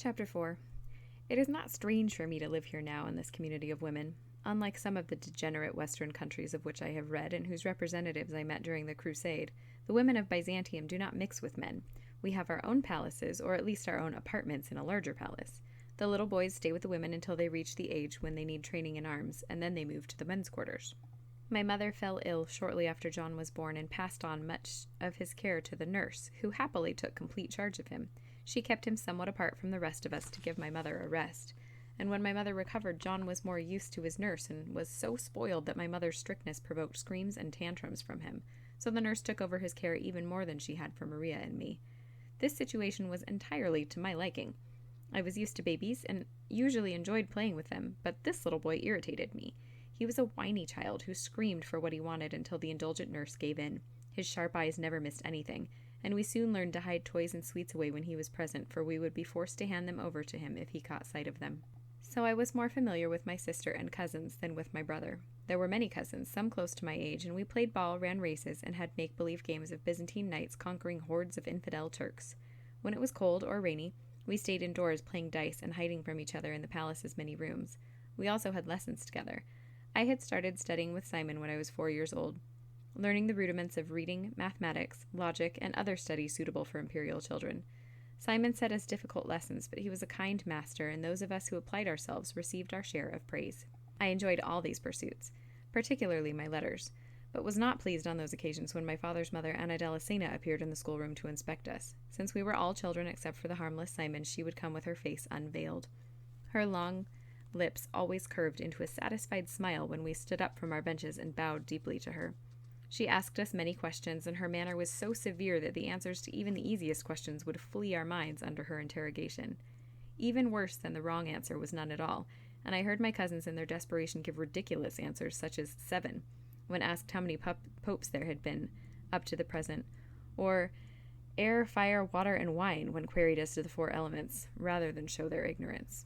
Chapter 4. It is not strange for me to live here now in this community of women. Unlike some of the degenerate Western countries of which I have read and whose representatives I met during the Crusade, the women of Byzantium do not mix with men. We have our own palaces, or at least our own apartments in a larger palace. The little boys stay with the women until they reach the age when they need training in arms, and then they move to the men's quarters. My mother fell ill shortly after John was born and passed on much of his care to the nurse, who happily took complete charge of him. She kept him somewhat apart from the rest of us to give my mother a rest. And when my mother recovered, John was more used to his nurse and was so spoiled that my mother's strictness provoked screams and tantrums from him, so the nurse took over his care even more than she had for Maria and me. This situation was entirely to my liking. I was used to babies and usually enjoyed playing with them, but this little boy irritated me. He was a whiny child who screamed for what he wanted until the indulgent nurse gave in. His sharp eyes never missed anything, and we soon learned to hide toys and sweets away when he was present, for we would be forced to hand them over to him if he caught sight of them. So I was more familiar with my sister and cousins than with my brother. There were many cousins, some close to my age, and we played ball, ran races, and had make-believe games of Byzantine knights conquering hordes of infidel Turks. When it was cold or rainy, we stayed indoors playing dice and hiding from each other in the palace's many rooms. We also had lessons together. I had started studying with Simon when I was 4 years old, learning the rudiments of reading, mathematics, logic, and other studies suitable for imperial children. Simon set us difficult lessons, but he was a kind master, and those of us who applied ourselves received our share of praise. I enjoyed all these pursuits, particularly my letters, but was not pleased on those occasions when my father's mother, Anna Delisena, appeared in the schoolroom to inspect us. Since we were all children except for the harmless Simon, she would come with her face unveiled. Her long lips always curved into a satisfied smile when we stood up from our benches and bowed deeply to her. She asked us many questions, and her manner was so severe that the answers to even the easiest questions would flee our minds under her interrogation. Even worse than the wrong answer was none at all, and I heard my cousins in their desperation give ridiculous answers such as 7, when asked how many popes there had been up to the present, or air, fire, water, and wine when queried as to the 4 elements, rather than show their ignorance.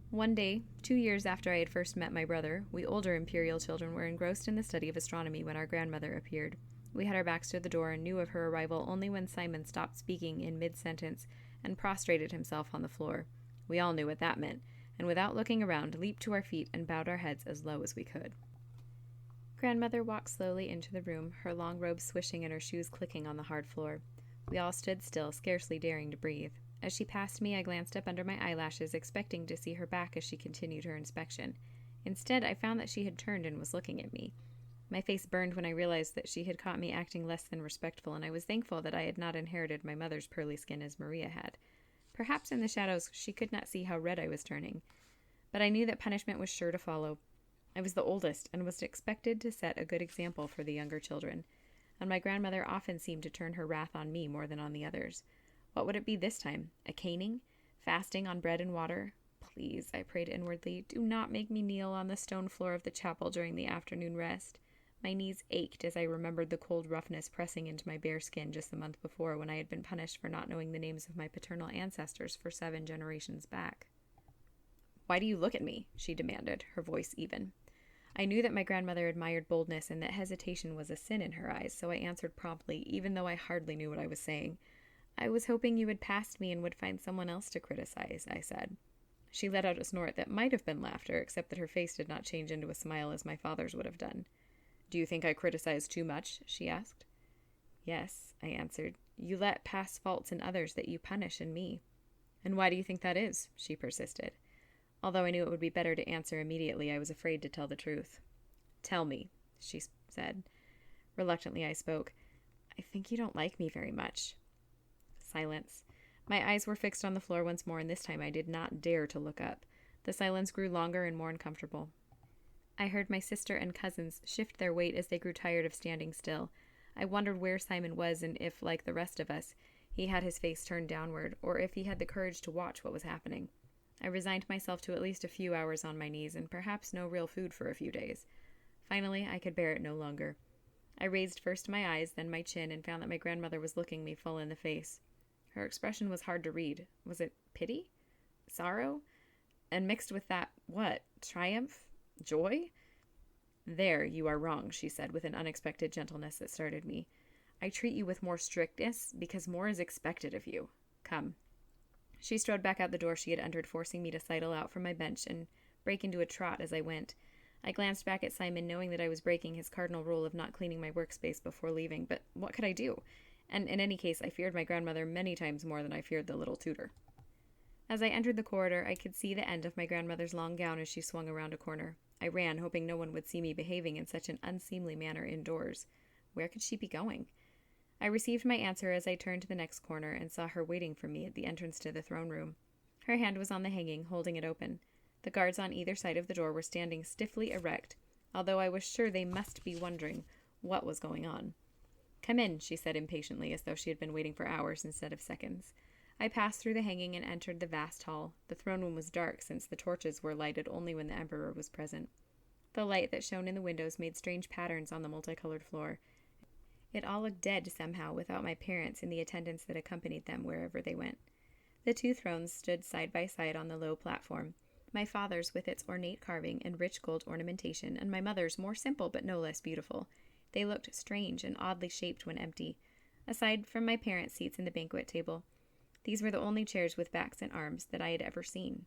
One day, 2 years after I had first met my brother, we older imperial children were engrossed in the study of astronomy when our grandmother appeared. We had our backs to the door and knew of her arrival only when Simon stopped speaking in mid-sentence and prostrated himself on the floor. We all knew what that meant, and without looking around, leaped to our feet and bowed our heads as low as we could. Grandmother walked slowly into the room, her long robes swishing and her shoes clicking on the hard floor. We all stood still, scarcely daring to breathe. As she passed me, I glanced up under my eyelashes, expecting to see her back as she continued her inspection. Instead, I found that she had turned and was looking at me. My face burned when I realized that she had caught me acting less than respectful, and I was thankful that I had not inherited my mother's pearly skin as Maria had. Perhaps in the shadows she could not see how red I was turning, but I knew that punishment was sure to follow. I was the oldest, and was expected to set a good example for the younger children, and my grandmother often seemed to turn her wrath on me more than on the others. What would it be this time? A caning? Fasting on bread and water? Please, I prayed inwardly, do not make me kneel on the stone floor of the chapel during the afternoon rest. My knees ached as I remembered the cold roughness pressing into my bare skin just the month before, when I had been punished for not knowing the names of my paternal ancestors for 7 generations back. "Why do you look at me?" she demanded, her voice even. I knew that my grandmother admired boldness and that hesitation was a sin in her eyes, so I answered promptly, even though I hardly knew what I was saying. "I was hoping you had passed me and would find someone else to criticize," I said. She let out a snort that might have been laughter, except that her face did not change into a smile as my father's would have done. "Do you think I criticize too much?" she asked. "Yes," I answered. "You let pass faults in others that you punish in me." "And why do you think that is?" she persisted. Although I knew it would be better to answer immediately, I was afraid to tell the truth. "Tell me," she said. Reluctantly I spoke. "I think you don't like me very much." Silence. My eyes were fixed on the floor once more, and this time I did not dare to look up. The silence grew longer and more uncomfortable. I heard my sister and cousins shift their weight as they grew tired of standing still. I wondered where Simon was, and if, like the rest of us, he had his face turned downward, or if he had the courage to watch what was happening. I resigned myself to at least a few hours on my knees, and perhaps no real food for a few days. Finally, I could bear it no longer. I raised first my eyes, then my chin, and found that my grandmother was looking me full in the face. Her expression was hard to read. Was it pity? Sorrow? And mixed with that, what? Triumph? Joy? "There, you are wrong," she said with an unexpected gentleness that startled me. "I treat you with more strictness because more is expected of you. Come." She strode back out the door she had entered, forcing me to sidle out from my bench and break into a trot as I went. I glanced back at Simon, knowing that I was breaking his cardinal rule of not cleaning my workspace before leaving, but what could I do? And in any case, I feared my grandmother many times more than I feared the little tutor. As I entered the corridor, I could see the end of my grandmother's long gown as she swung around a corner. I ran, hoping no one would see me behaving in such an unseemly manner indoors. Where could she be going? I received my answer as I turned to the next corner and saw her waiting for me at the entrance to the throne room. Her hand was on the hanging, holding it open. The guards on either side of the door were standing stiffly erect, although I was sure they must be wondering what was going on. "Come in," she said impatiently, as though she had been waiting for hours instead of seconds. I passed through the hanging and entered the vast hall. The throne room was dark, since the torches were lighted only when the emperor was present. The light that shone in the windows made strange patterns on the multicolored floor. It all looked dead somehow, without my parents and the attendants that accompanied them wherever they went. The two thrones stood side by side on the low platform, my father's with its ornate carving and rich gold ornamentation, and my mother's more simple but no less beautiful. They looked strange and oddly shaped when empty. Aside from my parents' seats in the banquet table, these were the only chairs with backs and arms that I had ever seen.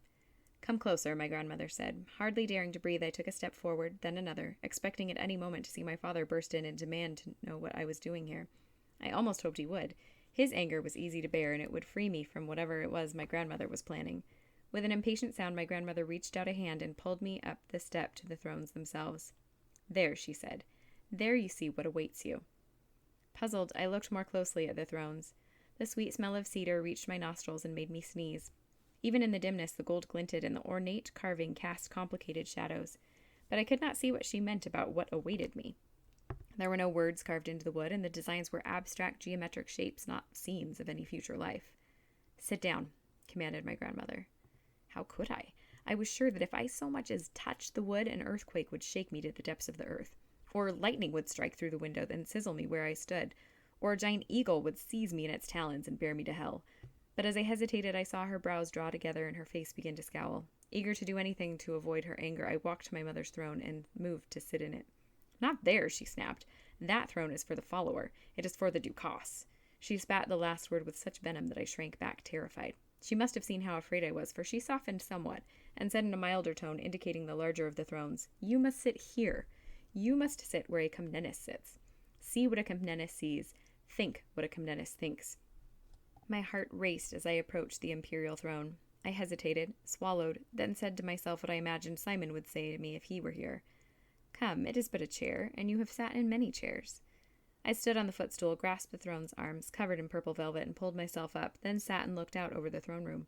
"Come closer," my grandmother said. Hardly daring to breathe, I took a step forward, then another, expecting at any moment to see my father burst in and demand to know what I was doing here. I almost hoped he would. His anger was easy to bear, and it would free me from whatever it was my grandmother was planning. With an impatient sound, my grandmother reached out a hand and pulled me up the step to the thrones themselves. "There," she said. "There you see what awaits you." Puzzled, I looked more closely at the thrones. The sweet smell of cedar reached my nostrils and made me sneeze. Even in the dimness, the gold glinted, and the ornate carving cast complicated shadows. But I could not see what she meant about what awaited me. There were no words carved into the wood, and the designs were abstract geometric shapes, not scenes of any future life. "Sit down," commanded my grandmother. How could I? I was sure that if I so much as touched the wood, an earthquake would shake me to the depths of the earth, or lightning would strike through the window and sizzle me where I stood, or a giant eagle would seize me in its talons and bear me to hell. But as I hesitated, I saw her brows draw together and her face begin to scowl. Eager to do anything to avoid her anger, I walked to my mother's throne and moved to sit in it. "Not there," she snapped. "That throne is for the follower. It is for the Ducasse." She spat the last word with such venom that I shrank back, terrified. She must have seen how afraid I was, for she softened somewhat, and said in a milder tone, indicating the larger of the thrones, "You must sit here. You must sit where a Comnenus sits. See what a Comnenus sees. Think what a Comnenus thinks." My heart raced as I approached the imperial throne. I hesitated, swallowed, then said to myself what I imagined Simon would say to me if he were here. "Come, it is but a chair, and you have sat in many chairs." I stood on the footstool, grasped the throne's arms, covered in purple velvet, and pulled myself up, then sat and looked out over the throne room.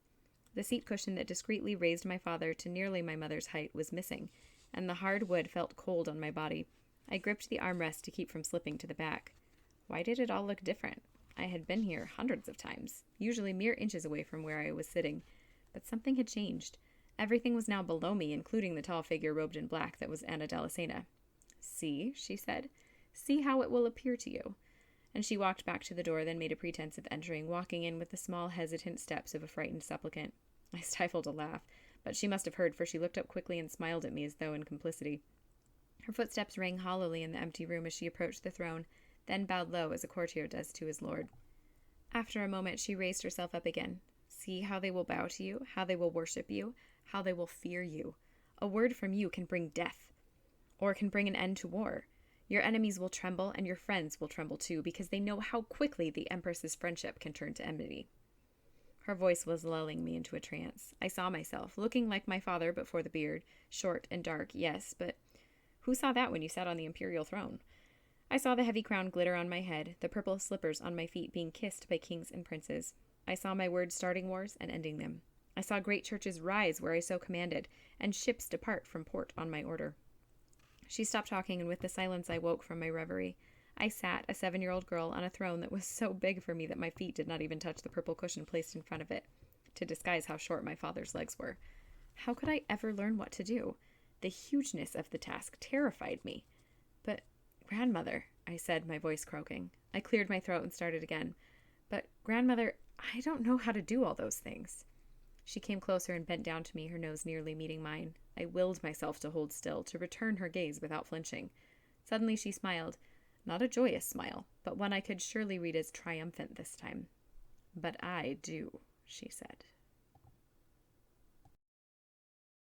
The seat cushion that discreetly raised my father to nearly my mother's height was missing, and the hard wood felt cold on my body. I gripped the armrest to keep from slipping to the back. Why did it all look different? I had been here hundreds of times, usually mere inches away from where I was sitting, but something had changed. Everything was now below me, including the tall figure robed in black that was Anna Dalasena. "See," she said. "See how it will appear to you." And she walked back to the door, then made a pretense of entering, walking in with the small, hesitant steps of a frightened supplicant. I stifled a laugh, but she must have heard, for she looked up quickly and smiled at me as though in complicity. Her footsteps rang hollowly in the empty room as she approached the throne, then bowed low as a courtier does to his lord. After a moment, she raised herself up again. "See how they will bow to you, how they will worship you, how they will fear you. A word from you can bring death, or can bring an end to war. Your enemies will tremble, and your friends will tremble too, because they know how quickly the Empress's friendship can turn to enmity." Her voice was lulling me into a trance. I saw myself, looking like my father but for the beard, short and dark, yes, but who saw that when you sat on the imperial throne? I saw the heavy crown glitter on my head, the purple slippers on my feet being kissed by kings and princes. I saw my words starting wars and ending them. I saw great churches rise where I so commanded, and ships depart from port on my order. She stopped talking, and with the silence I woke from my reverie. I sat, a 7-year-old girl, on a throne that was so big for me that my feet did not even touch the purple cushion placed in front of it, to disguise how short my father's legs were. How could I ever learn what to do? The hugeness of the task terrified me. "But, grandmother," I said, my voice croaking. I cleared my throat and started again. "But, grandmother, I don't know how to do all those things." She came closer and bent down to me, her nose nearly meeting mine. I willed myself to hold still, to return her gaze without flinching. Suddenly she smiled. Not a joyous smile, but one I could surely read as triumphant this time. "But I do," she said.